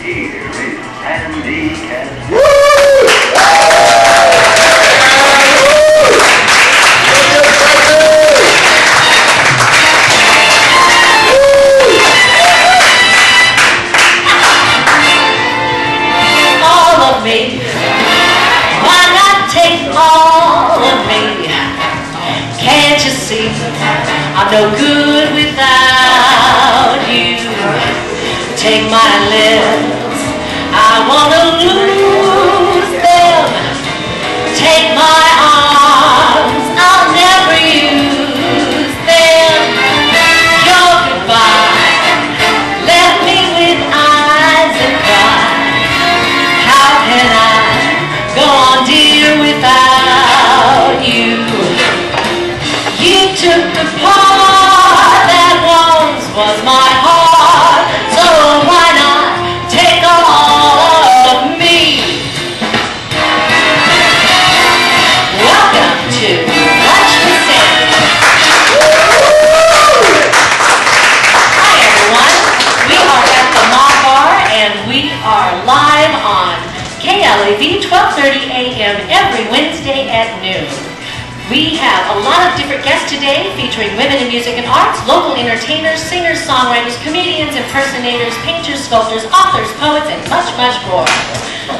Here is Sandy Kastel. All of me. Why not take all of me? Can't you see I'm no good without you? Take my lips, I wanna lose them. Take my arms, I'll never use them. Your goodbye left me with eyes that cry. How can I go on, dear, without you? You took the part that once was my heart, so why not take all of me? Welcome to Lunch with Sandy. Hi everyone, we are at the Mall Bar and we are live on KLAV 12:30 a.m. every Wednesday at noon. We have a lot of different guests today featuring women in music and arts, local entertainers, singers, songwriters, comedians, impersonators, painters, sculptors, authors, poets, and much, much more.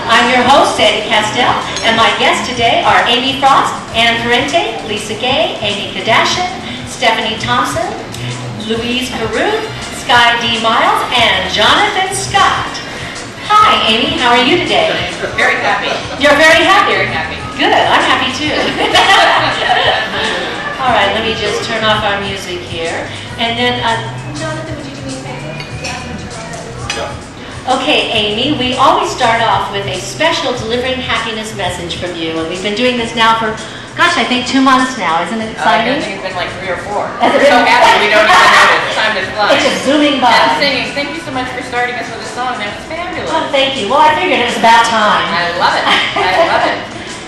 I'm your host, Sandy Kastel, and my guests today are Aimmee Frost, Anne Parenti, Skye, Aimmee Kodachian, Stephanie Thompson, Louise Carruth, Skye D. Miles, and Jonathan Scott. Hi, Aimmee. How are you today? Very happy. You're very happy? Very happy. Good. I'm happy too. All right, let me just turn off our music here. And then, Jonathan, would you do me a favor? okay, Aimmee, we always start off with a special delivering happiness message from you. And we've been doing this now for, gosh, I think 2 months now. Isn't it exciting? I think it's been like 3 or 4. Has it We're so been? happy we don't even notice. Time just flies. It's just zooming by. And singing. Thank you so much for starting us with a song. That was fabulous. Oh, thank you. Well, I figured it was about time. I love it. I love it.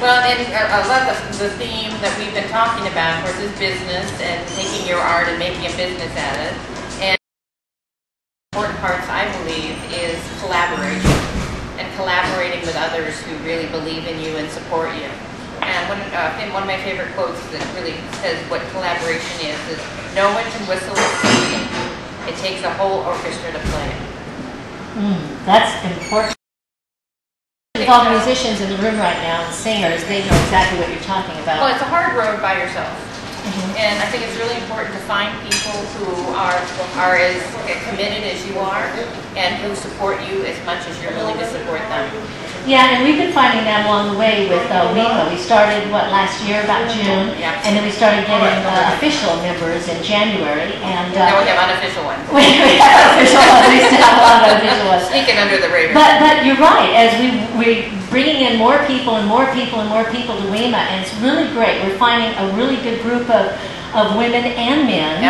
Well, and I love the theme that we've been talking about, of course, is business and taking your art and making a business at it. And important parts, I believe, is collaboration and collaborating with others who really believe in you and support you. And one of my favorite quotes that really says what collaboration is no one can whistle a symphony. It takes a whole orchestra to play it. That's important. With all the musicians in the room right now, and singers, they know exactly what you're talking about. Well, it's a hard road by yourself. And I think it's really important to find people who are as committed as you are and who support you as much as you're willing to support them. Yeah, and we've been finding that along the way with WEMA. We started, last year, about June, and then we started getting official members in January. And now we have unofficial ones. we have official ones. We still have a lot of unofficial ones. Sneaking under the radar. But you're right. As we're bringing in more people and more people and more people to WEMA, and it's really great. We're finding a really good group of women and men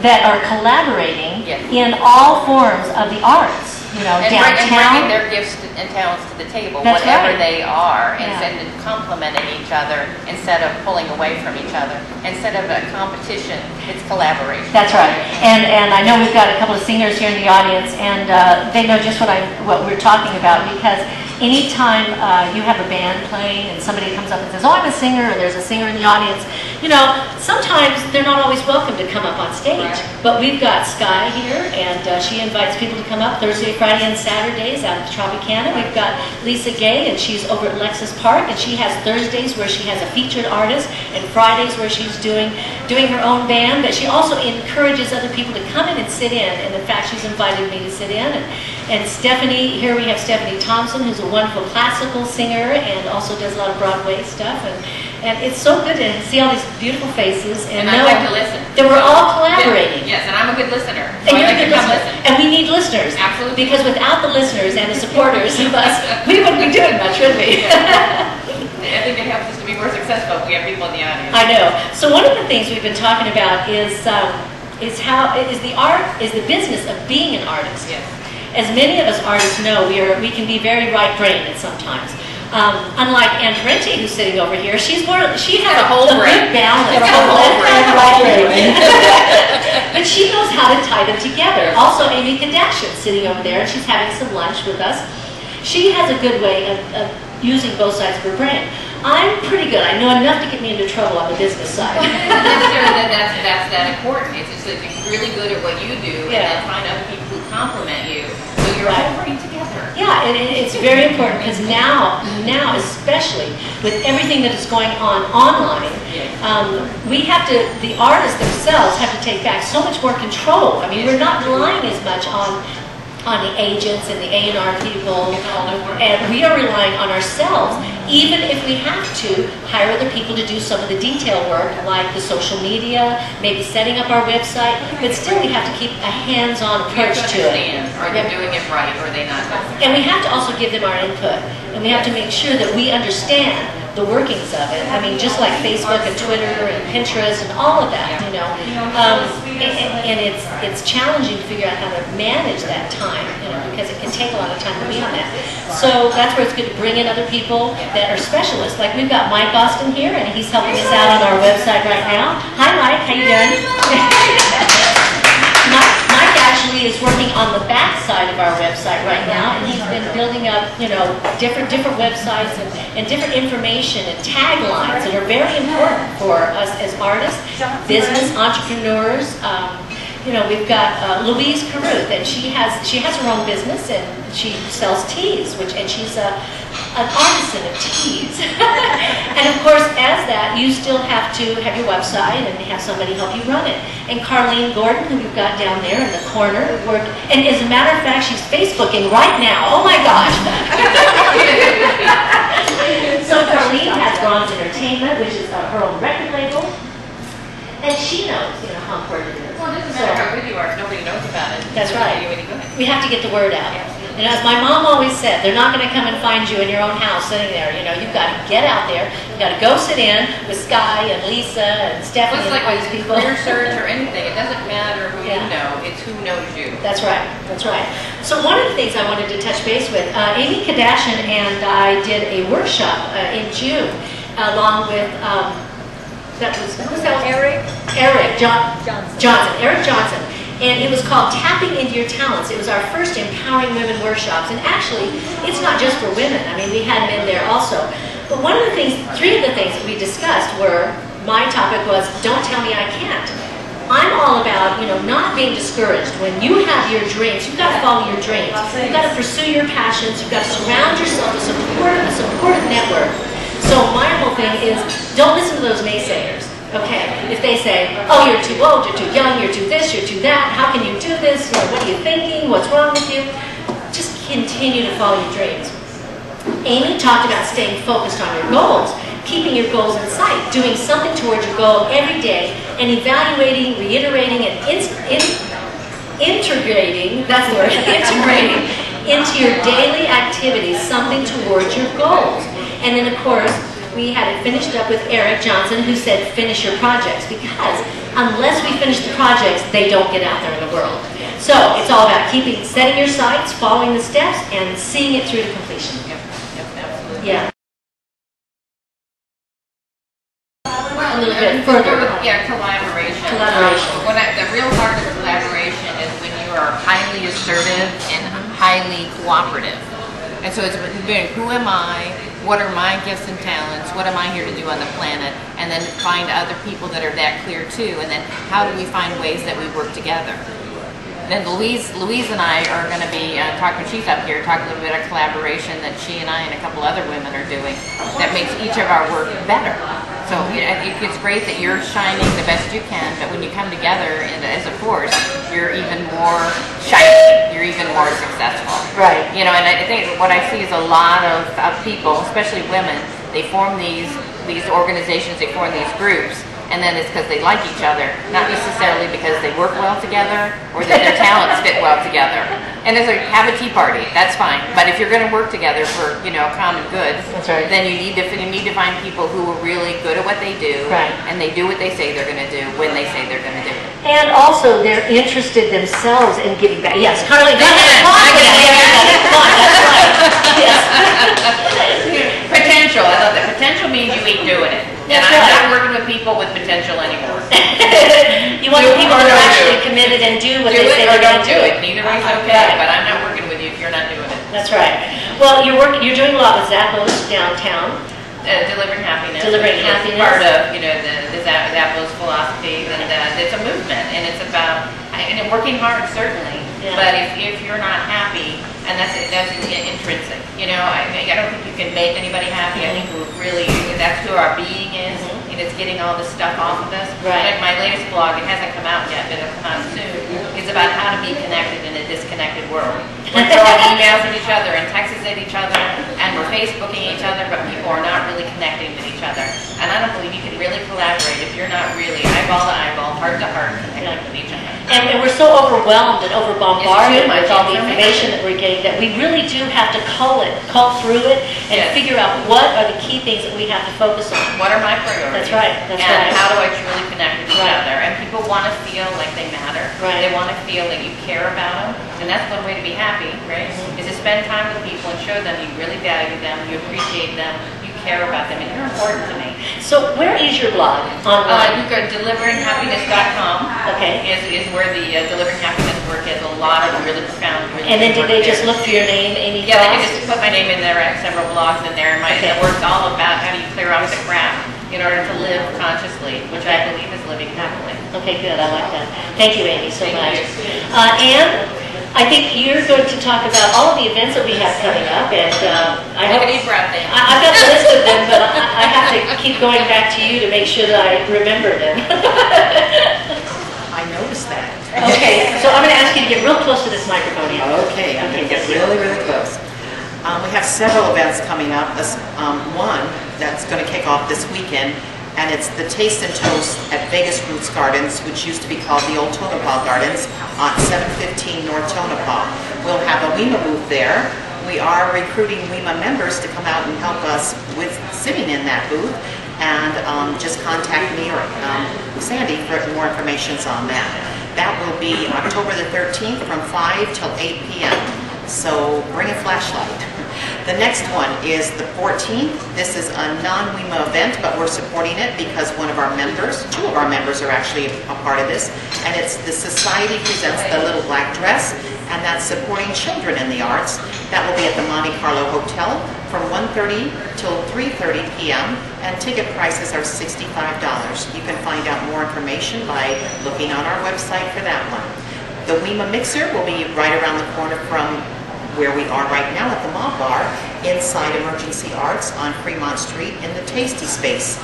that are collaborating in all forms of the arts. You know, and downtown. bringing their gifts and talents to the table, That's whatever right. they are, and complementing each other instead of pulling away from each other. Instead of a competition, it's collaboration. That's right. And I know we've got a couple of singers here in the audience, and they know just what we're talking about, because anytime you have a band playing and somebody comes up and says, oh, I'm a singer, or there's a singer in the audience, you know, sometimes they're not always welcome to come up on stage. Right. But we've got Skye here, and she invites people to come up Thursday, Friday, and Saturdays out at the Tropicana. We've got Skye, and she's over at Lexus Park, and she has Thursdays where she has a featured artist, and Fridays where she's doing her own band. But she also encourages other people to come in and sit in, and in fact, she's invited me to sit in. And Stephanie, here we have Stephanie Thompson, who's a wonderful classical singer and also does a lot of Broadway stuff. And it's so good to see all these beautiful faces and I know like to listen. that we're all collaborating. Yes, and I'm a good listener. And So you're I a like good to come listener. listen. And we need listeners. Absolutely. Because without the listeners and the supporters of us, we wouldn't be doing much, would we? I think it helps us to be more successful if we have people in the audience. I know. So one of the things we've been talking about is the business of being an artist. Yes. As many of us artists know, we can be very right-brained sometimes. Unlike Ann Parenti, who's sitting over here, she has a whole brain. good balance. But she knows how to tie them together. Also, Aimmee Kodachian sitting over there, and she's having some lunch with us. She has a good way of using both sides of her brain. I'm pretty good. I know enough to get me into trouble on the business side. That's that important. It's just that you're really good at what you do, and then find other people who complement you, so you're all working together. Yeah, and it's very important because now especially with everything that is going on online, we have to, the artists themselves have to take back so much more control. I mean, we're not relying as much on the agents and the A&R people, and we are relying on ourselves, even if we have to hire other people to do some of the detail work, like the social media, maybe setting up our website, but still we have to keep a hands-on approach to it. Are they doing it right, or are they not? And we have to also give them our input, and we have to make sure that we understand the workings of it. I mean, just like Facebook and Twitter and Pinterest and all of that, you know. And it's challenging to figure out how to manage that time, you know, because it can take a lot of time to be on that. So that's where it's good to bring in other people that are specialists. Like we've got Mike Austin here, and he's helping us out on our website right now. Hi, Mike. How you doing? Mike actually is working on the back side of our website right now, and he's been building up, you know, different websites and different information and taglines that are very important for us as artists, business entrepreneurs. You know, we've got Louise Carruth, and she has her own business, and she sells teas, and she's an artisan of teas. And of course, as that, you still have to have your website and have somebody help you run it. And Carleen Gordon, who we've got down there in the corner, and as a matter of fact, she's Facebooking right now. Oh my gosh! So Carleen has Bronze Entertainment, which is her own record label, and she knows, you know, how important it is. Well, it doesn't matter how good you are if nobody knows about it. That's right. You any good. We have to get the word out. And as my mom always said, they're not going to come and find you in your own house sitting there. You know, you've got to get out there. You've got to go sit in with Skye and Lisa and Stephanie and all these people. Career search or anything. It doesn't matter who you know. It's who knows you. That's right. That's right. So one of the things I wanted to touch base with, Aimmee Kodachian and I did a workshop in June along with Eric Johnson. And it was called Tapping Into Your Talents. It was our first Empowering Women workshops. And actually, it's not just for women. I mean, we had men there also. But one of the things, three of the things that we discussed were, my topic was, don't tell me I can't. I'm all about, you know, not being discouraged. When you have your dreams, you've got to follow your dreams. You've got to pursue your passions. You've got to surround yourself with a supportive network. So my whole thing is, don't listen to those naysayers. Okay, if they say, oh, you're too old, you're too young, you're too this, you're too that, how can you do this, you know, what are you thinking, what's wrong with you? Just continue to follow your dreams. Aimmee talked about staying focused on your goals, keeping your goals in sight, doing something towards your goal every day, and evaluating, reiterating, and integrating, that's the word, integrating into your daily activities something towards your goals. And then, of course, we had it finished up with Eric Johnson, who said, finish your projects, because unless we finish the projects, they don't get out there in the world. So it's all about setting your sights, following the steps, and seeing it through to completion. Yep, absolutely. Yeah. A little bit further. Yeah, collaboration. The real heart of collaboration is when you are highly assertive and highly cooperative. And so it's who am I? What are my gifts and talents? What am I here to do on the planet? And then find other people that are that clear too. And then how do we find ways that we work together? Then Louise and I are going to be talking, she's up here, talking a little bit of collaboration that she and I and a couple other women are doing that makes each of our work better. So it's great that you're shining the best you can, but when you come together as a force, you're even more shiny, you're even more successful. Right. You know, and I think what I see is a lot of people, especially women, they form these organizations, they form these groups, and then it's because they like each other, not necessarily because they work well together or that their talents fit well together. And it's like, have a tea party, that's fine. But if you're going to work together for, you know, common good, that's right, then you need to find people who are really good at what they do, right, and they do what they say they're going to do when they say they're going to do it. And also, they're interested themselves in giving back. Yes, Carleen, go ahead. Come on, that's right. Yes. people with potential anymore. You want Do people or that are don't actually do. committed and do what Do they it say or they're going don't to do it. Neither way is okay, Right. but I'm not working with you if you're not doing it. That's right. Well, you're doing a lot with Zappos downtown. Delivering happiness. Delivering It's happiness. part of, the Zappos philosophy, and it's a movement, and it's about, and working hard, certainly, Yeah. but if you're not happy, and that's intrinsic, I don't think you can make anybody happy. I think we're really, that's who our being is, and it's getting all this stuff off of us. Right. Like my latest blog, it hasn't come out yet, but it'll come out soon, is about how to be connected in a disconnected world. We're throwing emails at each other and texts at each other, and we're Facebooking each other, but people are not really connecting with each other. And I don't believe you can really collaborate if you're not really eyeball to eyeball, heart to heart, connecting with each other. And we're so overwhelmed and over bombarded It's too much with all the information. information that we're getting that we really do have to cull through it, and Yes. figure out what are the key things that we have to focus on. What are my priorities? That's right, that's and right. how do I truly connect with each Right. other? And people want to feel like they matter. Right. They want to feel that you care about them. And that's one way to be happy, right? Is to spend time with people and show them you really value them, you appreciate them, you care about them, and you're important to me. So where is your blog? Online? You go to deliveringhappiness.com. Okay. Is where the Delivering Happiness work is. A lot of really profound, really And then good do they work just there. look for your name, Aimmee? Yeah, they Frost? can just put my name in there. I have several blogs in there. Okay. The work's all about how do you clear out the crap in order to live consciously, which I believe is living happily. Okay, good. I like that. Thank you, Aimmee, so Thank much. you. Anne, I think you're going to talk about all of the events that we have coming up, and I hope... Take a deep breath in. I've got the list of them, but I have to keep going back to you to make sure that I remember them. I noticed that. Okay, so I'm going to ask you to get real close to this microphone, Anne. Okay, I'm going to get thank you. really, really close. We have several events coming up. One that's going to kick off this weekend, and it's the Taste and Toast at Vegas Roots Gardens, which used to be called the Old Tonopah Gardens, on 715 North Tonopah. We'll have a WEMA booth there. We are recruiting WEMA members to come out and help us with sitting in that booth, and just contact me or Sandy for more information on that. That will be October the 13th from 5 till 8 p.m. So bring a flashlight. The next one is the 14th. This is a non-WEMA event, but we're supporting it because one of our members, two of our members are actually a part of this, and it's the Society Presents the Little Black Dress, and that's supporting children in the arts. That will be at the Monte Carlo Hotel from 1:30 till 3:30 p.m., and ticket prices are $65. You can find out more information by looking on our website for that one. The WEMA Mixer will be right around the corner from where we are right now at the Mob Bar, inside Emergency Arts on Fremont Street in the Tasty Space.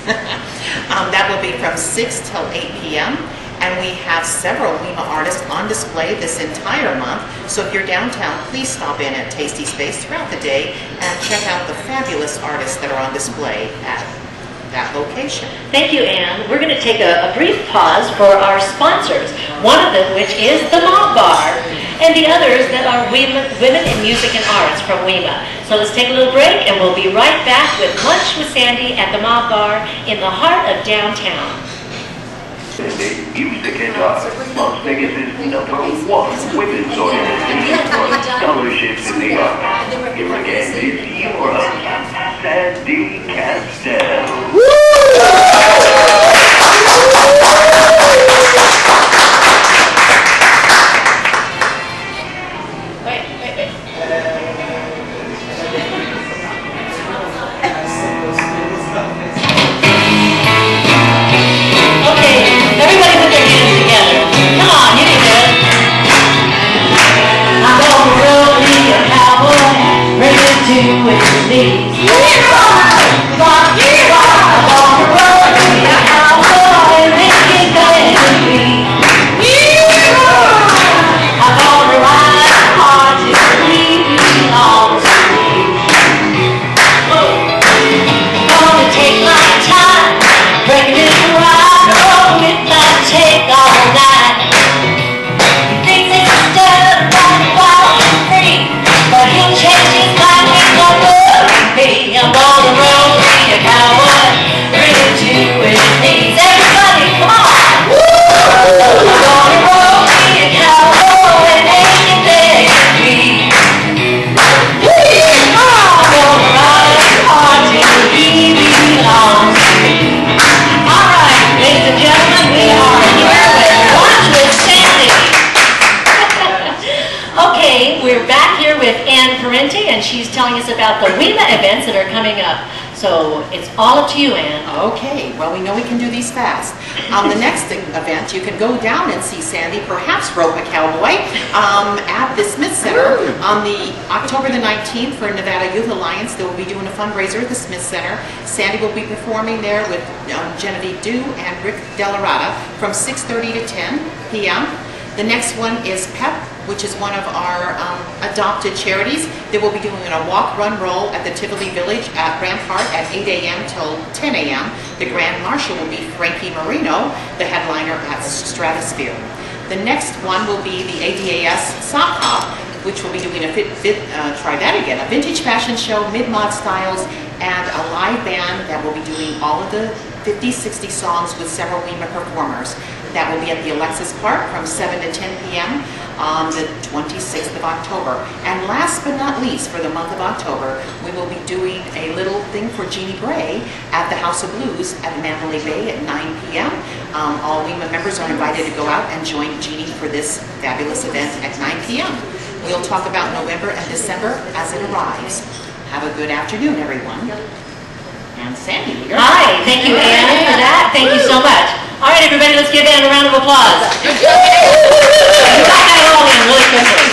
That will be from 6 till 8 p.m. And we have several WEMA artists on display this entire month. So if you're downtown, please stop in at Tasty Space throughout the day and check out the fabulous artists that are on display at that location. Thank you, Anne. We're going to take a brief pause for our sponsors, one of them which is the Mob Bar, and the others that are Women in Music and Arts from WEMA. So let's take a little break, and we'll be right back with Lunch with Sandy at the Mob Bar in the heart of downtown. Music and Art, Las Vegas' #1 women's organization for scholarships in the arts. Here again is your host, Sandy Kastel. I'm on the road, Parenti, and she's telling us about the WEMA events that are coming up. So it's all up to you, Ann. Okay, well, we know we can do these fast. The next event, you can go down and see Sandy, perhaps rope a cowboy, at the Smith Center on the October the 19th for Nevada Youth Alliance. They will be doing a fundraiser at the Smith Center. Sandy will be performing there with Genevieve Dew and Rick Delarada from 6:30 to 10 p.m. The next one is PEP, which is one of our adopted charities. They will be doing a walk, run, roll at the Tivoli Village at Rampart at 8 a.m. till 10 a.m. The Grand Marshal will be Frankie Marino, the headliner at Stratosphere. The next one will be the ADAS Sock Hop, which will be doing a a vintage fashion show, mid-mod styles, and a live band that will be doing all of the 50, 60 songs with several WEMA performers. That will be at the Alexis Park from 7 to 10 p.m. on the 26th of October. And last but not least, for the month of October, we will be doing a little thing for Jeannie Bray at the House of Blues at Mandalay Bay at 9 p.m. All WEMA members are invited to go out and join Jeannie for this fabulous event at 9 p.m. We'll talk about November and December as it arrives. Have a good afternoon, everyone. And Sandy, you're Hi, thank you, Ann, for that. Thank you so much. All right, everybody, let's give Ann a round of applause. You got that all in really quickly.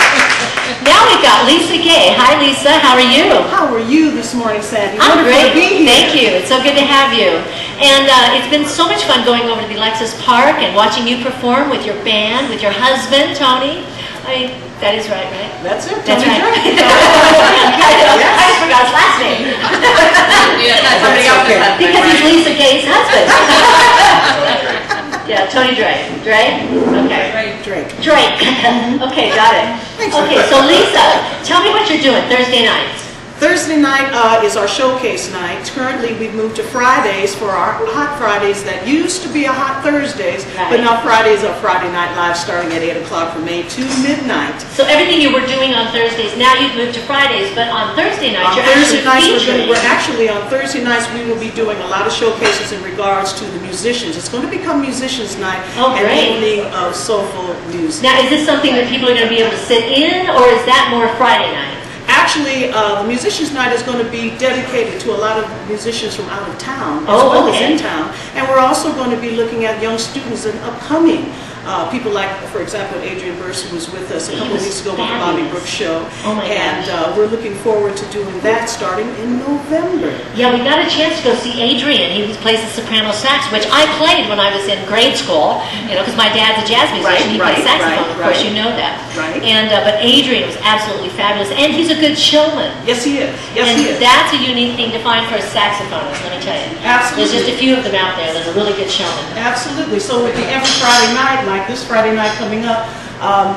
Now we've got Lisa Gay. Hi, Lisa. How are you? How are you this morning, Sandy? I'm Wonderful great. to be here. Thank you. It's so good to have you. And it's been so much fun going over to the Alexis Park and watching you perform with your band, with your husband, Tony. I mean, that is right? That's it. That's Tony right. Drake. I just forgot his last name. Somebody else's husband, Because he's right? Lisa Gay's husband. Yeah, Tony Drake. Drake? Okay. Drake. Drake. Okay, got it. Okay, so Lisa, tell me what you're doing Thursday nights. Thursday night is our showcase night. Currently, we've moved to Fridays for our Hot Fridays that used to be a Hot Thursdays, but now Fridays are Friday Night Live starting at 8 o'clock from 8 to midnight. So everything you were doing on Thursdays, now you've moved to Fridays, but on Thursday nights, On you're Thursday nights, featuring. on Thursday nights we will be doing a lot of showcases in regards to the musicians. It's going to become Musicians Night Oh, and great. evening of soulful music. Now, is this something that people are going to be able to sit in, or is that more Friday night? Actually, the Musicians Night is going to be dedicated to a lot of musicians from out of town, as Oh, well okay. as in town. And we're also going to be looking at young students and upcoming people like, for example, Adrian Burst, who was with us a couple of weeks ago with the Bobby fabulous. Brooks show. Oh my and gosh. we're looking forward to doing that starting in November. Yeah, we got a chance to go see Adrian. He plays the soprano sax, which I played when I was in grade school, you know, because my dad's a jazz musician. He plays saxophone, of course, you know that. Right. And but Adrian was absolutely fabulous, and he's a good showman. Yes, he is. Yes, And he is. that's a unique thing to find for a saxophonist, let me tell you. Absolutely. There's just a few of them out there. There's a really good showman. Absolutely. So with the every Friday night, like this Friday night coming up,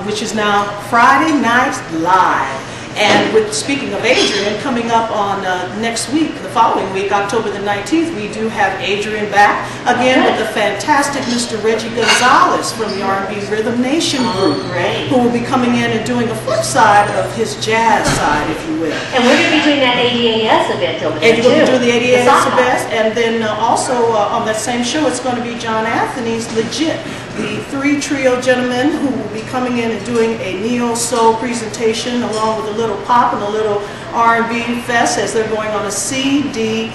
which is now Friday Night Live. And with speaking of Adrian, coming up on next week, the following week, October the 19th, we do have Adrian back again with the fantastic Mr. Reggie Gonzalez from the R&B Rhythm Nation group, great. who will be coming in and doing a flip side of his jazz side, if you will. And we're going to be doing that ADAS event over there, And you're going to do the too. 88 sock hop. best, and then also on that same show, it's going to be John Anthony's Legit, the three trio gentlemen who will be coming in and doing a neo-soul presentation along with a little pop and a little R&B fest as they're going on a CD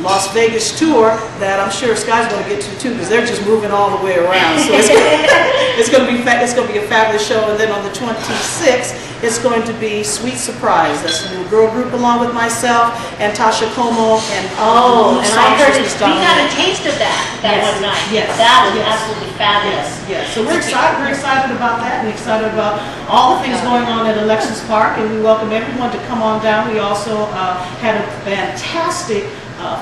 Las Vegas tour that I'm sure Skye's going to get to too, because they're just moving all the way around. So it's going to be a fabulous show. And then on the 26th, it's going to be Sweet Surprise. That's a new girl group along with myself and Tasha Como and Oh, and I heard it. Miss We got a Donna. taste of that Yes, one night. yes, That was yes. absolutely fabulous. Yes, so we're excited. We're excited about that, and excited about all the things going on at Alexis Park. And we welcome everyone to come on down. We also had a fantastic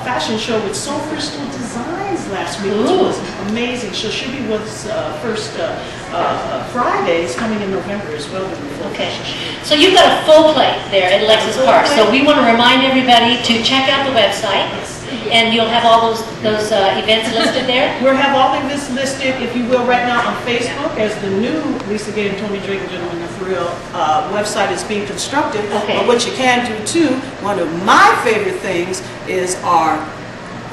fashion show with Soul Crystal Designs last week, which Ooh. was amazing. So she'll be with us first Fridays coming in November as well. Okay, so you've got a full plate there at Alexis Park. So we want to remind everybody to check out the website, and you'll have all those events listed there. We'll have all of this listed, if you will, right now on Facebook as the new Lisa Gay and Tony Drake Gentlemen of Real website is being constructed. Okay. But what you can do too, one of my favorite things is our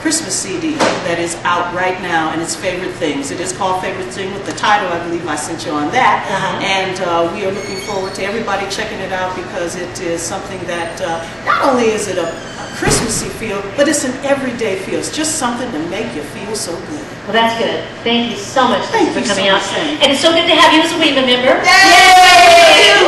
Christmas CD that is out right now, and it's Favorite Things. It is called Favorite Thing with the title, I believe I sent you on that. And we are looking forward to everybody checking it out, because it is something that not only is it a Christmassy feel, but it's an everyday feel. It's just something to make you feel so good. Well, that's good. Thank you so much Thank for you coming so out. much. And it's so good to have you as a WEMA member. Yay!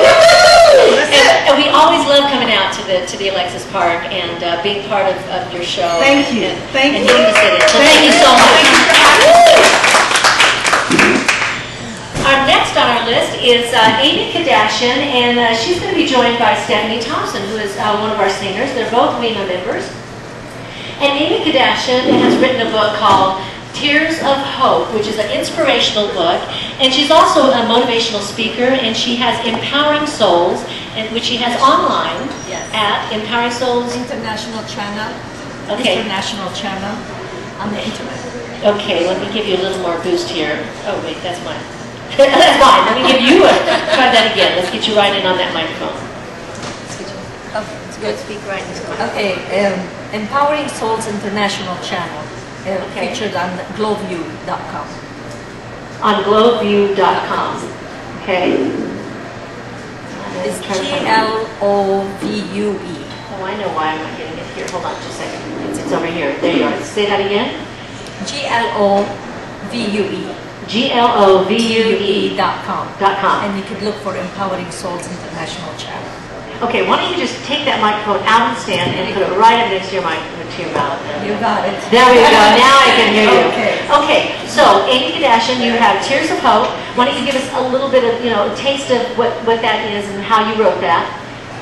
And we always love coming out to the Alexis Park and being part of your show. Thank you. Thank and you. getting to sit in. So thank you so much. Our next on our list is Aimmee Kodachian, and she's going to be joined by Thompson, who is one of our singers. They're both WEMA members. And Aimmee Kodachian has written a book called Tears of Hope, which is an inspirational book, and she's also a motivational speaker, and she has Empowering Souls, which she has online at Empowering Souls International channel. Okay. International channel on the internet. Okay, let me give you a little more boost here. Oh wait, that's mine. That's mine. Let me give you a. Try that again. Let's get you right in on that microphone. Okay, it's good. Speak right into the microphone. Okay, Empowering Souls International channel, Okay. featured on glowview.com. On glowview.com. Okay. It's GLOVUE. Oh, I know why I'm not getting it here. Hold on just a second. It's over here. There you are. Say that again. GLOVUE. GLOVUE.com. And you could look for Empowering Souls International channel. Okay, why don't you just take that microphone out of the stand and put it right up next to your mouth. You got it. There we go. Now I can hear you. Okay. Okay. So Aimmee Kodachian, you have Tears of Hope. Why don't you give us a little bit of, a taste of what that is and how you wrote that?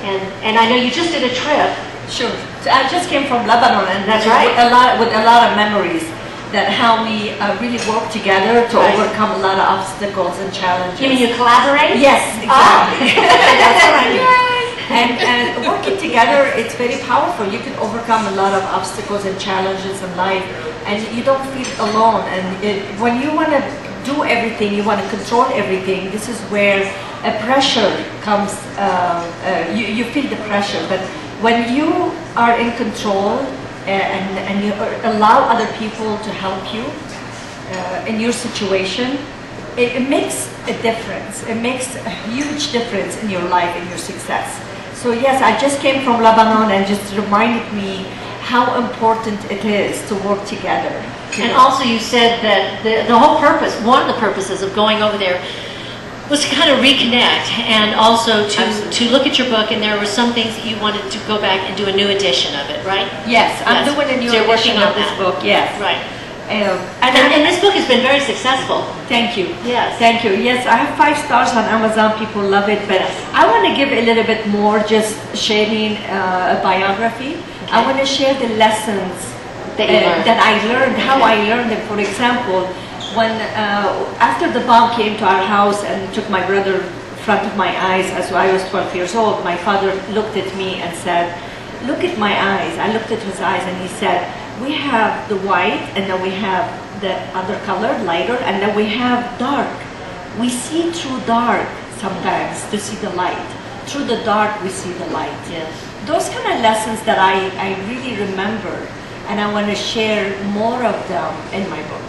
And I know you just did a trip. Sure. So I just came from Lebanon, and That's right. with a lot of memories that how we really work together to overcome a lot of obstacles and challenges. You mean you collaborate? Yes, exactly. That's what I mean. And working together, it's very powerful. You can overcome a lot of obstacles and challenges in life, and you don't feel alone. And when you want to do everything, you want to control everything, this is where a pressure comes. You feel the pressure, but when you are in control and you allow other people to help you in your situation, it makes a difference. It makes a huge difference in your life and your success. So yes, I just came from Lebanon, and just reminded me how important it is to work together. And also you said that the whole purpose, one of the purposes of going over there was to kind of reconnect, and also to look at your book, and there were some things that you wanted to go back and do a new edition of it, right? Yes, I'm doing a new So you're edition working on of this that. book, yes. Right. And And this book has been very successful. thank you. Yes. Thank you. Yes, I have 5 stars on Amazon. People love it, but I want to give a little bit more, just sharing a biography. I want to share the lessons that I learned, how I learned them. For example, when after the bomb came to our house and took my brother in front of my eyes, as I was 12 years old, my father looked at me and said, "Look at my eyes." I looked at his eyes, and he said, "We have the white, and then we have the other color, lighter, and then we have dark. We see through dark sometimes to see the light. Through the dark, we see the light." Yes. Those kind of lessons that I really remember, and I want to share more of them in my book.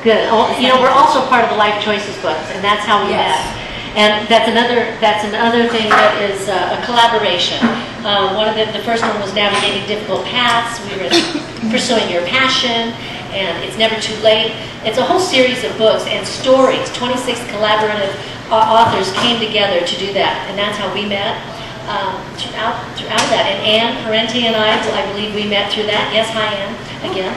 Good. Well, we're also part of the Life Choices books, and that's how we met. And that's another thing that is a collaboration. One of the first one was navigating difficult paths. We were pursuing your passion, and it's never too late. It's a whole series of books and stories. 26 collaborative authors came together to do that, and that's how we met. Throughout that, and Anne Parenti and I believe we met through that. Yes, hi Anne, again.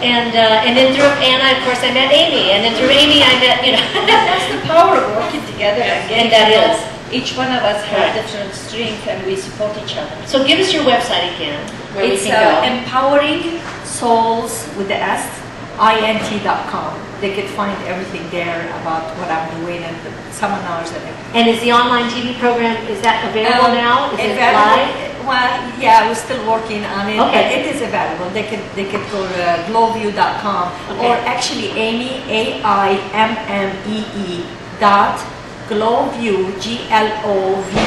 And then through Anne, of course, I met Aimmee, and then through Aimmee, I met That's the power of working together and getting that to know is. each one of us have Right. different strengths, and we support each other. So give us your website again, where It's we can go. Empowering Souls with the S, INT.com. They could find everything there about what I'm doing and the seminars and everything. And is the online TV program, is that available now? Is it live? Well, yeah, we're still working on it, Okay. but it is available. They could go to glowview.com, Okay. or actually Aimmee, AIMMEE glowview,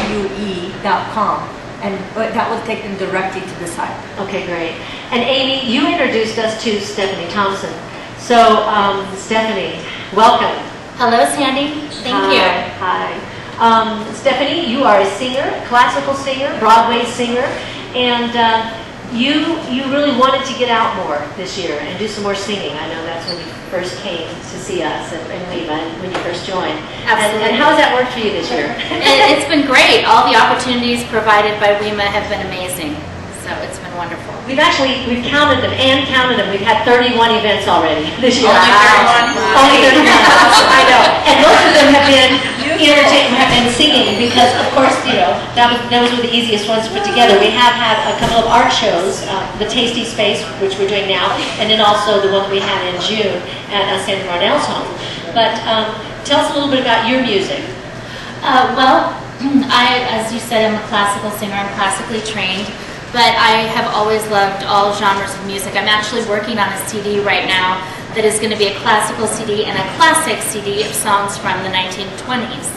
GLOVUE.com, and that will take them directly to the site. Okay, great. And Aimmee, you introduced us to Stephanie Thompson. So, Stephanie, welcome. Hello, Sandy. Thank you. Hi. Stephanie, you are a singer, classical singer, Broadway singer, and you really wanted to get out more this year and do some more singing. I know that's when you first came to see us in Lima when you first joined. Absolutely. And how has that worked for you this year? It's been great. All the opportunities provided by WEMA have been amazing. So it's been wonderful. We've counted them and counted them. We've had 31 events already this year. Only 31? Only 31. I know. And most of them have been entertaining, have been singing because, of course, you know, those were the easiest ones to put together. We have had a couple of art shows, the Tasty Space, which we're doing now, and then also the one we had in June at Sandra Marnell's home. But tell us a little bit about your music. Well, as you said, I'm a classical singer. I'm classically trained. But I have always loved all genres of music. I'm actually working on a CD right now that is going to be a classical CD and a classic CD of songs from the 1920s.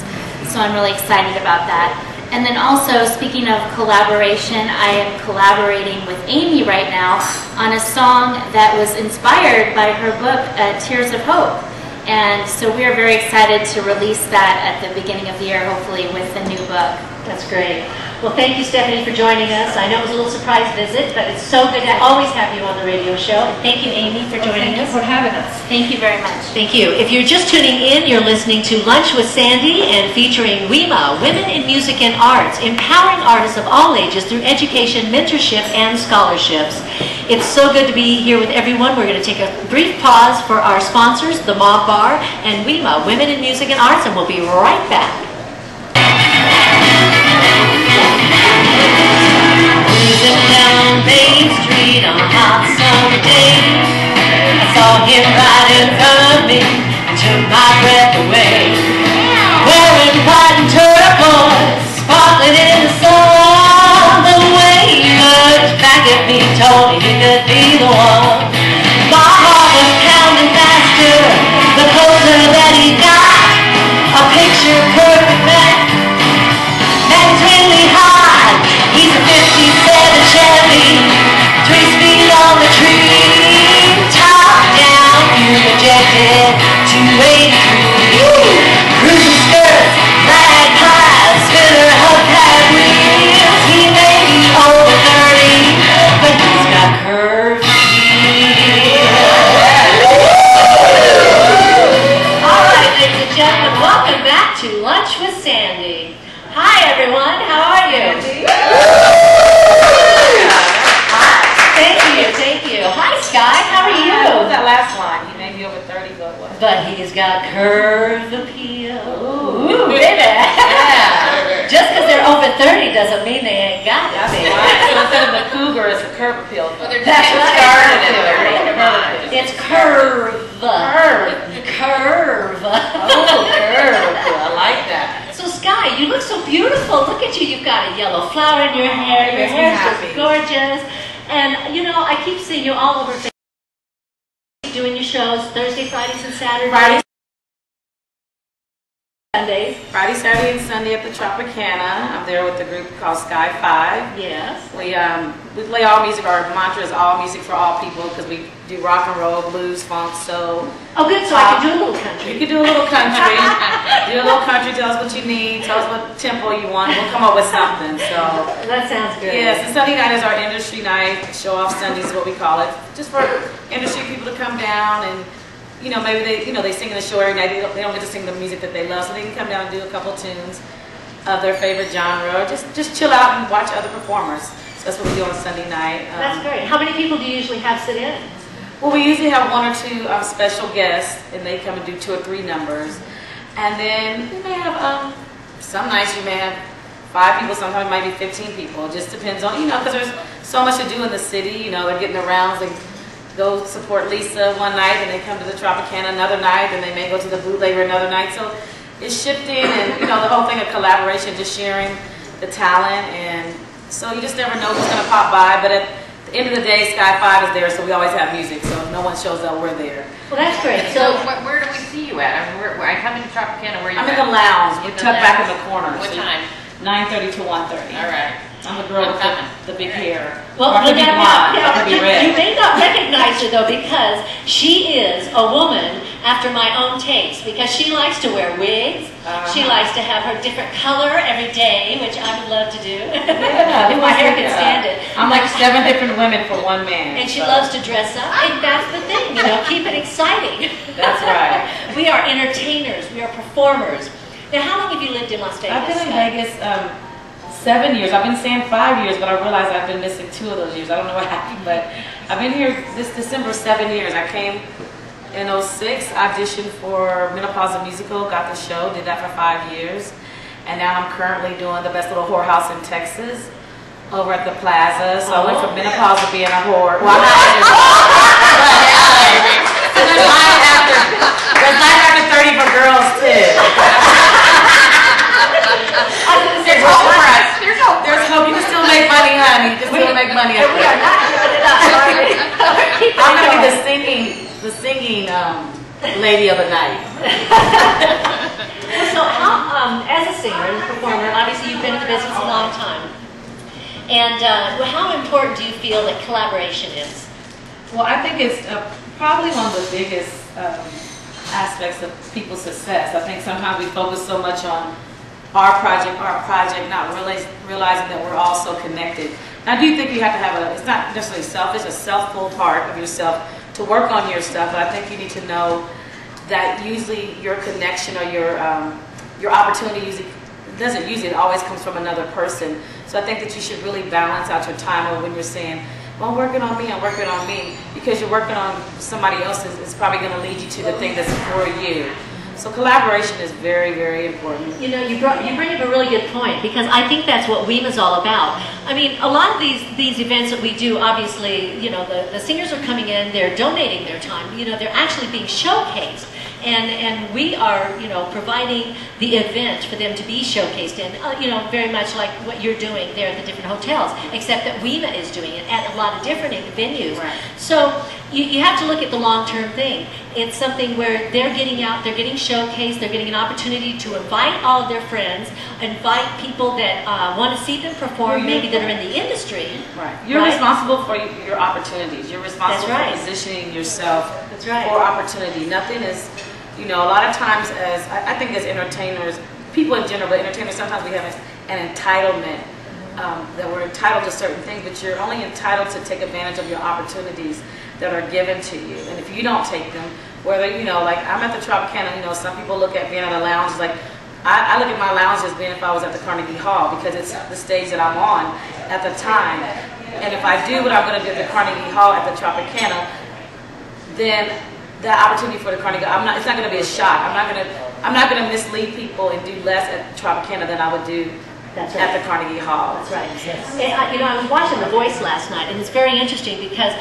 So I'm really excited about that. And then also, speaking of collaboration, I am collaborating with Aimmee right now on a song that was inspired by her book, Tears of Hope. And so we are very excited to release that at the beginning of the year, hopefully, with the new book. That's great. Well, thank you, Stephanie, for joining us. I know it was a little surprise visit, but it's so good to always have you on the radio show. Thank you, Aimmee, for joining us. Thank you for having us. Thank you very much. Thank you. If you're just tuning in, you're listening to Lunch with Sandy and featuring WEMA, Women in Music and Arts, empowering artists of all ages through education, mentorship, and scholarships. It's so good to be here with everyone. We're going to take a brief pause for our sponsors, the Mob Bar and WEMA, Women in Music and Arts, and we'll be right back. Cruising down Main Street on a hot summer day, I saw him right in front of me and took my breath away. Wearing white and turquoise, sparkling in the sun, the way he looked back at me told me he could be the one. My heart was pounding faster the closer that he got. A picture perfect man, man's really hot. He's a 57 Chevy, 3 speed on the tree, top down, fuel injected, 283. Cruising skirts, rag high, spinner hubcap wheels. He may be over 30, but he's got curves. All right, ladies and gentlemen, welcome back to Lunch with Sandy. Hi, everyone. How are you? Thank you. Hi, Skye. How are you? What was that last line? He may be over 30, but what? But he's got curve appeal. Ooh, baby. Yeah. Just because they're over 30 doesn't mean they ain't got it. That's right. So instead of the cougar, it's a curve appeal. Well, they're That's just right. started at 30. It's curve. Curve. Oh, curve appeal. I like that. So, Skye, you look so beautiful. Look at you. You've got a yellow flower in your hair. Your Makes me hair's just happy. gorgeous. And, you know, I keep seeing you all over Facebook. Doing your shows Thursday, Fridays, and Saturdays. Friday, Sundays. Friday, Saturday, and Sunday at the Tropicana. I'm there with the group called Skye 5. Yes. We play all music. Our mantra is all music for all people because we do rock and roll, blues, funk, soul. Oh, good. So I can do a little country. You can do a little country. Do a little country. Tell us what you need. Tell us what tempo you want. We'll come up with something. So That sounds good. yes, and Sunday night is our industry night. Show off Sundays is what we call it. Just for industry people to come down and, you know, maybe they sing in the show every night. They don't get to sing the music that they love, so they can come down and do a couple tunes of their favorite genre, or just chill out and watch other performers. So that's what we do on Sunday night. That's great. How many people do you usually have sit in? Well, we usually have 1 or 2 special guests, and they come and do 2 or 3 numbers. And then we may have, some nights you may have 5 people, sometimes it might be 15 people. It just depends on, you know, because there's so much to do in the city. You know, they're getting around. They go support Lisa one night, and they come to the Tropicana another night, and they may go to the bootlegger another night. So it's shifting, and, you know, the whole thing of collaboration, just sharing the talent. And so you just never know who's going to pop by. But at the end of the day, Skye 5 is there, so we always have music. So if no one shows up, we're there. Well, that's great. So where do we see you at? I mean, I come into Tropicana, where are you I'm at? in the lounge. We're In the tucked back in lounge. the corner. What So time? 9:30 to 1:30. All right. I'm the girl with the big hair. Well, or I could be blonde. I could be red. You may not recognize her though, because she is a woman after my own taste, because she likes to wear wigs. She likes to have her different color every day, which I would love to do. Yeah, if my hair can stand it. I'm like 7 different women for one man. And she loves to dress up, and that's the thing, keep it exciting. That's right. We are entertainers, we are performers. Now, how long have you lived in Las Vegas? I've been in Vegas 7 years. I've been saying 5 years, but I realized I've been missing 2 of those years. I don't know what happened, but I've been here this December 7 years. I came in 06, auditioned for Menopause the Musical, got the show, did that for 5 years. And now I'm currently doing the Best Little Whorehouse in Texas over at the Plaza. So I went from menopause to being a whore. Well, I'm not there's night after 30 for girls too. There's hope for us. There's hope. You can still make money, honey. You can still make money. We are not giving it up. I'm going to be the singing lady of the night. So how, as a singer and performer, obviously you've been in the business a long time. And how important do you feel that collaboration is? Well, I think it's probably one of the biggest aspects of people's success. I think sometimes we focus so much on our project, not realizing that we're all so connected. And I do think you have to have it's not necessarily selfish, a self-full part of yourself to work on your stuff, but I think you need to know that usually your connection or your opportunity it always comes from another person. So I think that you should really balance out your time, or when you're saying, well, I'm working on me, because you're working on somebody else is probably going to lead you to the thing that's for you. So collaboration is very, very important. You bring up a really good point, because I think that's what WEMA's all about. I mean, a lot of these events that we do, obviously, the singers are coming in, they're donating their time, they're actually being showcased. And we are, providing the event for them to be showcased in, very much like what you're doing there at the different hotels, except that WEMA is doing it at a lot of different venues. Right. So you have to look at the long-term thing. It's something where they're getting out, they're getting showcased, they're getting an opportunity to invite all of their friends, invite people that want to see them perform, maybe that are in the industry. Right. You're responsible for your opportunities. You're responsible for positioning yourself for opportunity. Nothing is, a lot of times I think as entertainers, people in general, but entertainers, sometimes we have an entitlement, that we're entitled to certain things, but you're only entitled to take advantage of your opportunities that are given to you. And if you don't take them, whether, like I'm at the Tropicana, some people look at being at a lounge, like I look at my lounge as being if I was at the Carnegie Hall, because it's the stage that I'm on at the time. And if I do what I'm going to do at the Carnegie Hall at the Tropicana, then the opportunity for the Carnegie, it's not going to be a shock. I'm not going to mislead people and do less at the Tropicana than I would do at the Carnegie Hall. That's right. And, I was watching The Voice last night, and it's very interesting because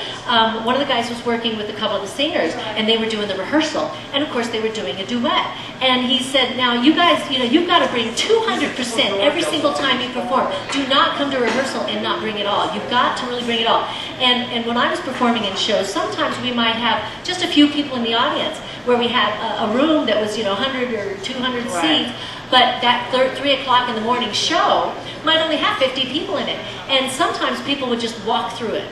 one of the guys was working with a couple of the singers, and they were doing the rehearsal, and of course they were doing a duet. And he said, now you guys, you've got to bring 200% every single time you perform. Do not come to rehearsal and not bring it all. You've got to really bring it all. And when I was performing in shows, sometimes we might have just a few people in the audience, where we had a room that was 100 or 200 seats. But that 3 o'clock in the morning show might only have 50 people in it. And sometimes people would just walk through it.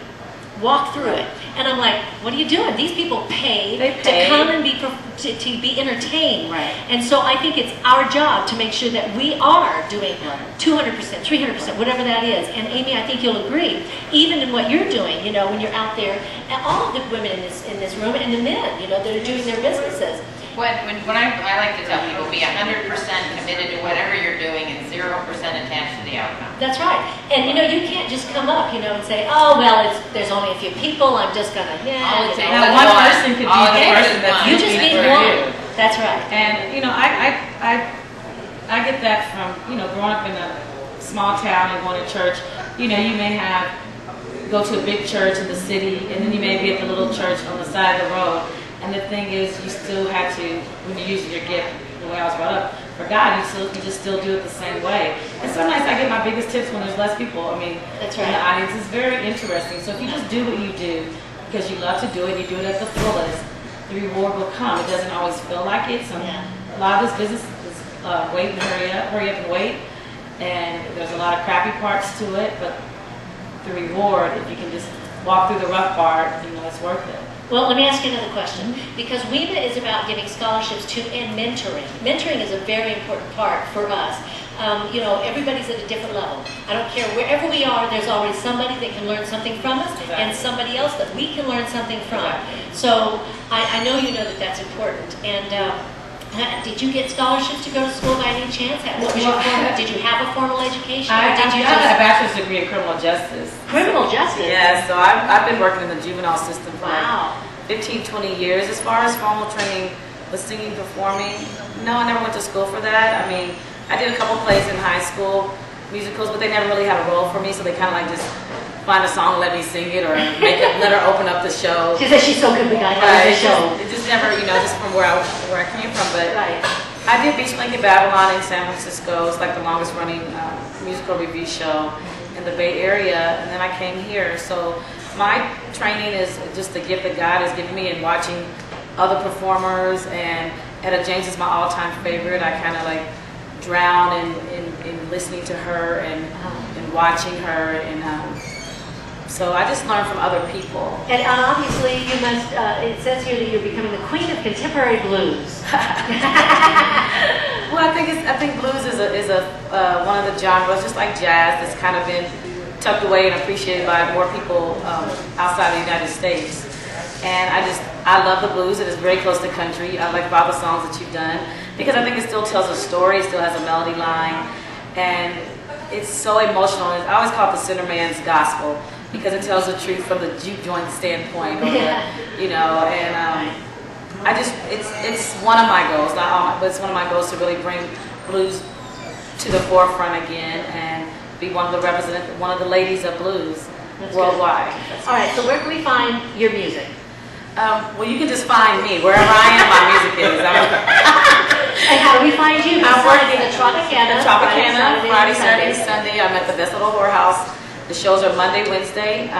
And I'm like, what are you doing? These people pay to come and be entertained. Right. And so I think it's our job to make sure that we are doing 200%, 300%, whatever that is. And Aimmee, I think you'll agree, even in what you're doing, when you're out there, and all of the women in this room, and the men, that are doing their businesses. When I like to tell people, be 100% committed to whatever you're doing and 0% attached to the outcome. That's right. And you can't just come up, and say, oh well, there's only a few people. I'm just gonna. Now one person could be the person that you just need one. That's right. And I get that from growing up in a small town and going to church. You may go to a big church in the city, and then you may be at the little church on the side of the road. And the thing is, you still have to, when you're using your gift, the way I was brought up, for God, you just still do it the same way. And sometimes I get my biggest tips when there's less people. That's right. In the audience. It's very interesting. So if you just do what you do because you love to do it, you do it at the fullest, the reward will come. It doesn't always feel like it. A lot of this business is wait and hurry up and wait. and there's a lot of crappy parts to it, but the reward, if you can just walk through the rough part, you know, it's worth it. Well, let me ask you another question. Because WEMA is about giving scholarships to and mentoring. Mentoring is a very important part for us. You know, everybody's at a different level. I don't care wherever we are, there's always somebody that can learn something from us and somebody else that we can learn something from. So I know you know that that's important. And did you get scholarships to go to school by any chance? What was your did you have a formal education? I got a bachelor's degree in criminal justice. Criminal justice? Yeah, so I've been working in the juvenile system for like 15, 20 years. As far as formal training with singing, performing, no, I never went to school for that. I mean, I did a couple plays in high school, musicals, but they never really had a role for me, so they kind of like just find a song, let me sing it, or let her open up the show. She said she's so good, we got to have the show. It just never, you know, just from where I came from. But I did Beach Link in Babylon in San Francisco. It's like the longest running musical review show in the Bay Area, and then I came here. So my training is just the gift that God has given me in watching other performers, and Etta James is my all-time favorite. I kind of like drown in listening to her and watching her, and so I just learn from other people. And obviously you must, it says here that you're becoming the queen of contemporary blues. Well, I think blues is one of the genres, just like jazz, that's kind of been tucked away and appreciated by more people outside the United States. And I love the blues. It is very close to country. I like all the songs that you've done because I think it still tells a story, it still has a melody line, and it's so emotional. I always call it the sinner man's gospel because it tells the truth from the juke joint standpoint, or you know. And it's one of my goals, not all my, but it's one of my goals to really bring blues to the forefront again and be one of the ladies of blues worldwide. All right. So where can we find your music? Well, you can just find me wherever I am. My music is. And how do we find you? I'm working at the Tropicana. Friday, Saturday, Sunday. I'm at the Best Little Whorehouse. The shows are Monday, Wednesday,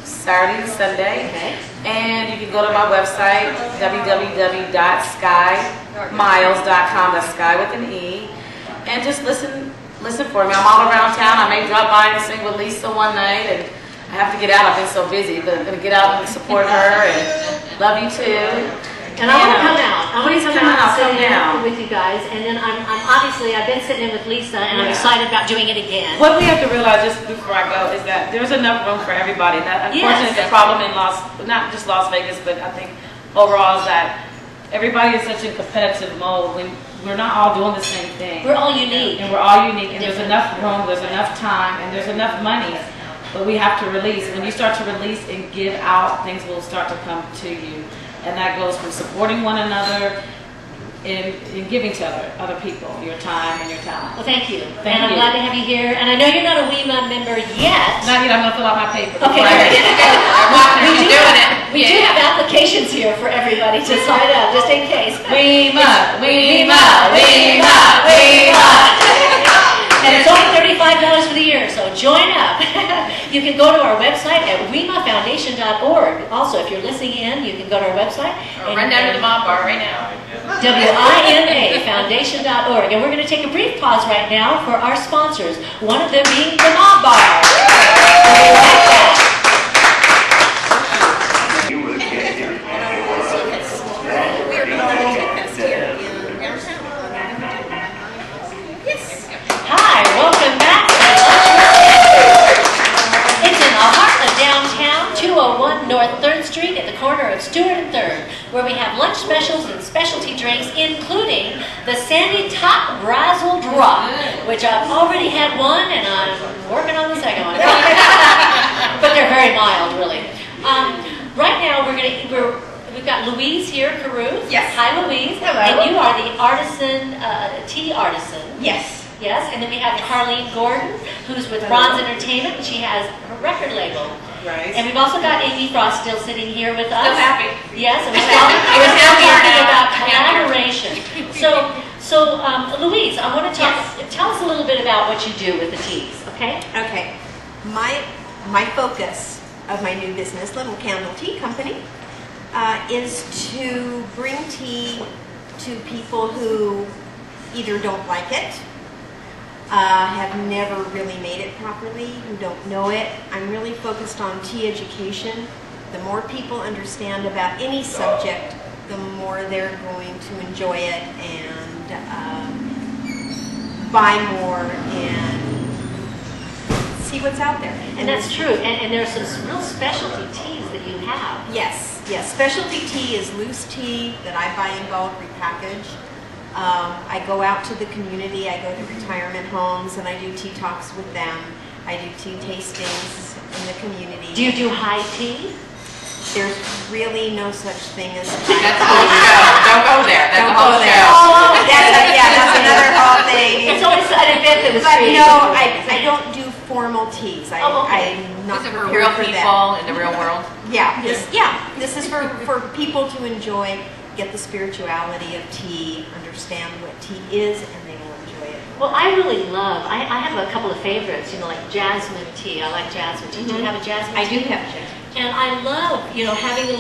Saturday, and Sunday. Okay. And you can go to my website, www.skymiles.com. That's Skye with an E. And just listen for me. I'm all around town. I may drop by and sing with Lisa one night, and I have to get out. I've been so busy, but I'm going to get out and support her, and love you too. And I want to come out. I want to come out and sit in with you guys. And then I've been sitting in with Lisa, and I'm excited about doing it again. What we have to realize just before I go is that there's enough room for everybody. That unfortunately the problem in not just Las Vegas, but I think overall is that everybody is such a competitive mode. We're not all doing the same thing. We're all unique. And we're all unique, and there's enough room, there's enough time, and there's enough money. But we have to release. When you start to release and give out, things will start to come to you. And that goes from supporting one another and giving to other people your time and your talent. Well, thank you. I'm glad to have you here. And I know you're not a WEMA member yet. Not yet. I'm going to fill out my paper. Okay. We do have applications here for everybody to sign up, just in case. WEMA. And it's only $35 for the year, so join up. You can go to our website at WEMAfoundation.org. Also, if you're listening in, you can go to our website. Run down to the mob bar right now. WIMAfoundation.org. And we're going to take a brief pause right now for our sponsors, one of them being the Mob Bar. We'll be right back. Hi, welcome back. It's in the heart of downtown, 201 North 3rd Street at the corner of Stewart and 3rd, where we have lunch specials and specialty drinks, including the Sandy Top Brazzle Drop, which I've already had one and I'm working on the second one. But they're very mild, really. Right now we've got Louise here, Carruth. Yes. Hi, Louise. Hello. And you are the artisan, tea artisan. Yes. Yes, and then we have Carleen Gordon, who's with Ron's Entertainment, and she has her record label. Right. And we've also got Aimmee Frost still sitting here with us. Still happy. Yes, and we're talking about collaboration. So Louise, I want to tell us a little bit about what you do with the teas, okay? Okay. My focus of my new business, Little Candle Tea Company, is to bring tea to people who either don't like it, have never really made it properly, who don't know it. I'm really focused on tea education. The more people understand about any subject, the more they're going to enjoy it and buy more and see what's out there. And that's true. And there's some real specialty teas that you have. Yes, yes. Specialty tea is loose tea that I buy in bulk, repackaged. I go out to the community, I go to retirement homes, and I do tea talks with them. I do tea tastings in the community. Do you do high tea? There's really no such thing as That's a whole show. Don't go there. That's a whole show. Oh, that's another whole thing. It's always an event that was But created. you know, I don't do formal teas. Okay. I'm not Is it for prepared real for people that. in the real world? Yeah, this is for people to enjoy, get the spirituality of tea, understand what tea is, and they will enjoy it. Well, I really love, I have a couple of favorites, you know, like jasmine tea. I like jasmine tea. Do you have a jasmine tea? I do have jasmine. And I love, you know, having the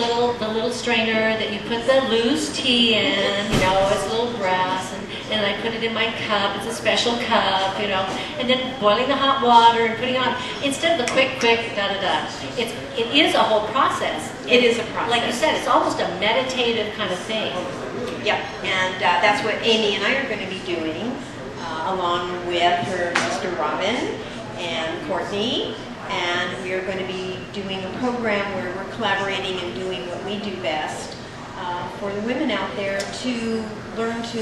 little strainer that you put the loose tea in, you know, it's a little brass, and I put it in my cup. It's a special cup, you know, and then boiling the hot water and putting it on, instead of the quick, da-da-da. It is a whole process. It is a process. Like you said, it's almost a meditative kind of thing. Yep, and that's what Aimmee and I are going to be doing, along with her sister Robin and Courtney, and we are going to be doing a program where we're collaborating and doing what we do best for the women out there to learn to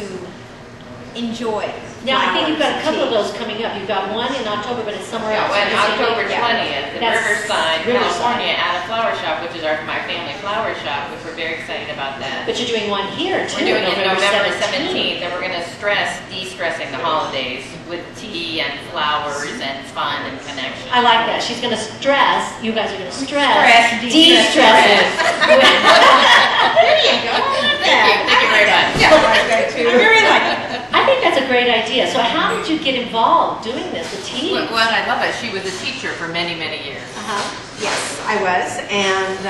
enjoy. Now, I think you've got a couple of tea. those coming up. You've got one in October, but it's somewhere Yeah, else. well, Is it- October yeah. 20th in That's Riverside, Riverside. California, at a flower shop, which is my family flower shop, which we're very excited about that. But you're doing one here, too. We're doing it November 17th. 17th, and we're going to stress de-stressing the holidays with tea and flowers and fun and connection. I like that. She's going to stress, you guys are going to stress, Stress, de-stress it. There you go. Thank you very much. Yeah, I like that too. I really like it. I think that's a great idea. So how did you get involved doing this, the tea? Well, I love it. She was a teacher for many, many years. Yes, I was, and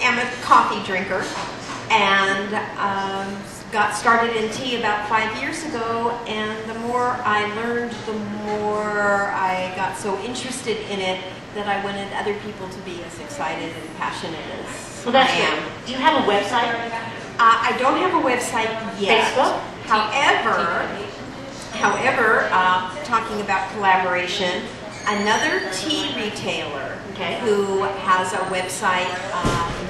I'm a coffee drinker, and got started in tea about 5 years ago, and the more I learned, the more I got so interested in it that I wanted other people to be as excited and passionate as Well, that's I good. am. Do you have a website? I don't have a website yet. Facebook? However, talking about collaboration, another tea retailer who has a website,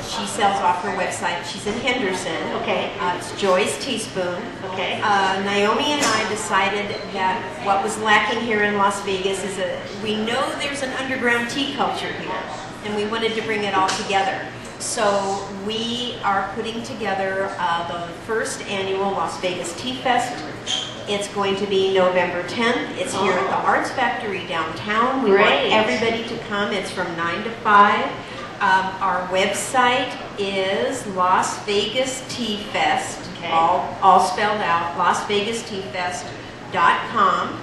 she sells off her website. She's in Henderson. Okay. It's Joy's Teaspoon. Okay. Naomi and I decided that what was lacking here in Las Vegas is we know there's an underground tea culture here, and we wanted to bring it all together. So we are putting together the first annual Las Vegas Tea Fest. It's going to be November 10th. It's here at the Arts Factory downtown. We want everybody to come. It's from 9 to 5. Our website is Las Vegas Tea Fest, all spelled out, LasVegasTeaFest.com.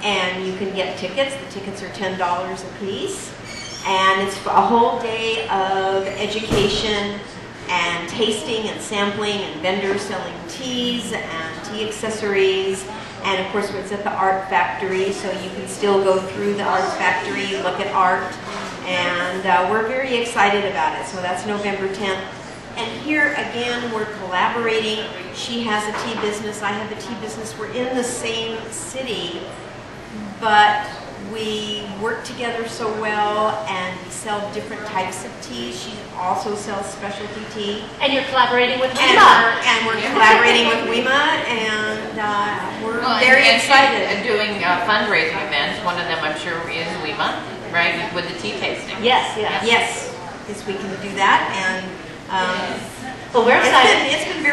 And you can get tickets. The tickets are $10 a piece. And it's a whole day of education and tasting and sampling and vendors selling teas and tea accessories. And of course it's at the Art Factory, so you can still go through the Art Factory, look at art. And we're very excited about it. So that's November 10th. And here again, we're collaborating. She has a tea business, I have a tea business. We're in the same city, but we work together so well, and we sell different types of tea. She also sells specialty tea. And you're collaborating with WEMA. And we're collaborating with WEMA, and we're very excited. And doing fundraising events. One of them, I'm sure, is WEMA, right? With the tea tasting. Yes. Yes, we can do that, and well, we're excited. It's been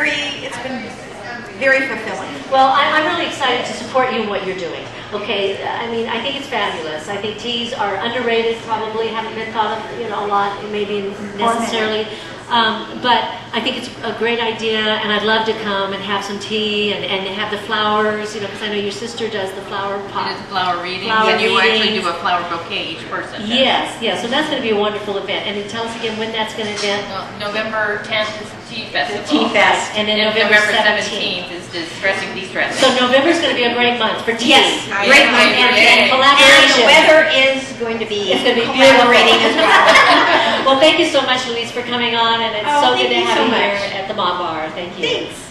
very fulfilling. Well, I'm really excited to support you in what you're doing. Okay, I mean, I think it's fabulous. I think teas are underrated, probably haven't been thought of, a lot, maybe necessarily. But I think it's a great idea, and I'd love to come and have some tea and have the flowers, you know, because I know your sister does the flower pot. She does flower readings, and you actually do a flower bouquet each person. Yes, yes. So that's going to be a wonderful event. And then tell us again when that's going to event. Well, November 10th is the Tea Festival. The Tea Fest, and then November 17th is Distressing De-Stressing. So November's going to be a great month for tea. Yes, great month. And And collaboration. the weather is going to be collaborating as well. Well, thank you so much, Louise, for coming on, and it's so good to thank you have so you much. here at the Mom Bar. Thank you. Thanks.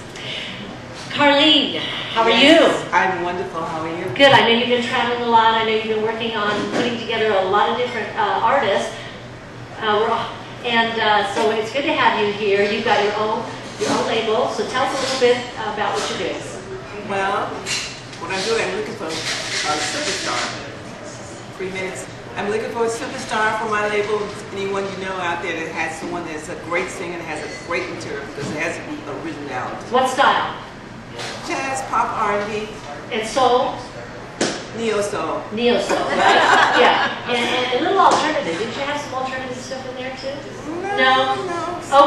Carleen, how are Yes, you? I'm wonderful. How are you? Good. I know you've been traveling a lot. I know you've been working on putting together a lot of different artists. So it's good to have you here. You've got your own label. So tell us a little bit about what you're doing. Well, what I'm doing, I'm looking for a superstar. 3 minutes. I'm looking for a superstar for my label. Anyone you know out there that has someone that's a great singer and has a great material, because it has to be originality. What style? Jazz, pop, R&B. And soul? Neo-soul. Neo-soul, right? Yeah. And a little alternative. Didn't you have some alternative stuff in there too? No?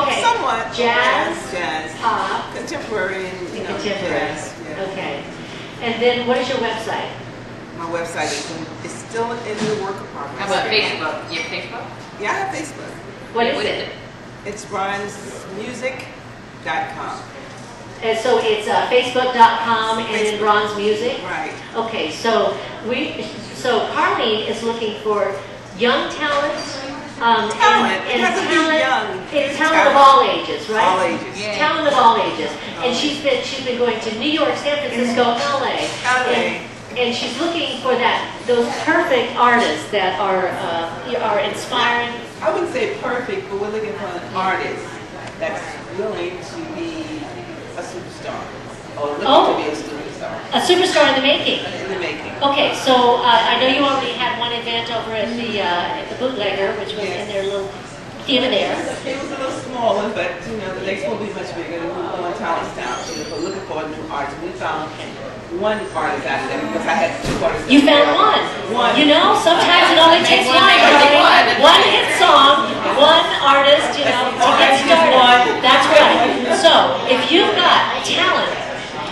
Okay. Somewhat. Jazz? Jazz. Pop? Contemporary and, you know, Contemporary. jazz. Yeah. Okay. And then what is your website? My website is still in the work of progress. How about Facebook? Do you have Facebook? Yeah, I have Facebook. What is it? It's bronzemusic.com. And so it's facebook.com and then Bronze Music? Right. Okay, so Carleen is looking for young talent. Talent. It has to be young. It's talent of all ages, right? All ages. Yeah. Talent of all ages. And she's been going to New York, San Francisco, LA. And she's looking for those perfect artists that are inspiring. I wouldn't say perfect, but we're looking for an artist that's willing to be a superstar, or looking to be a superstar. A superstar in the making. In the making. Okay, so I know you already had one event over at the Bootlegger, which was in their little theater there. It was a little smaller, but you know the next one will be much bigger. We're going to Townstown. We're looking for a new artist. We found one artist out of there because I had 2 artists. You found one. You know, sometimes it only takes one hit song, one artist, you know, to get started. That's right. So, if you've got talent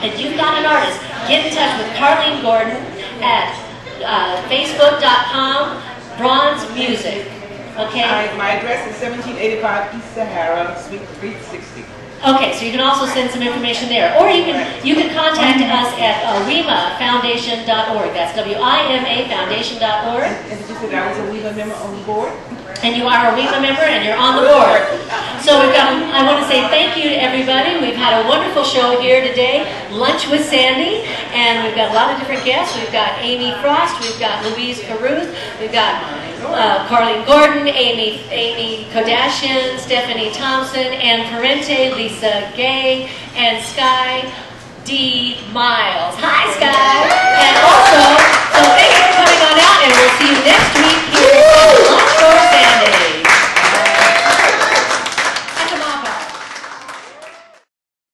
and you've got an artist, get in touch with Carleen Gordon at facebook.com, Bronze Music. Okay? My address is 1785 East Sahara, Suite 360. Okay, so you can also send some information there. Or you can contact us at WIMA-foundation.org. That's WIMA foundation.org. And did you say that I was a WIMA member on the board? And you are a WIMA member and you're on the board. So I want to say thank you to everybody. We've had a wonderful show here today, Lunch with Sandy, and we've got a lot of different guests. We've got Aimmee Frost, we've got Louise Carruth, we've got Carleen Gordon, Aimmee Kodachian, Stephanie Thompson, and Parenti, Lisa Gay, and Skye D. Miles. Hi, Skye! And also, so thank you for coming on out, and we'll see you next week.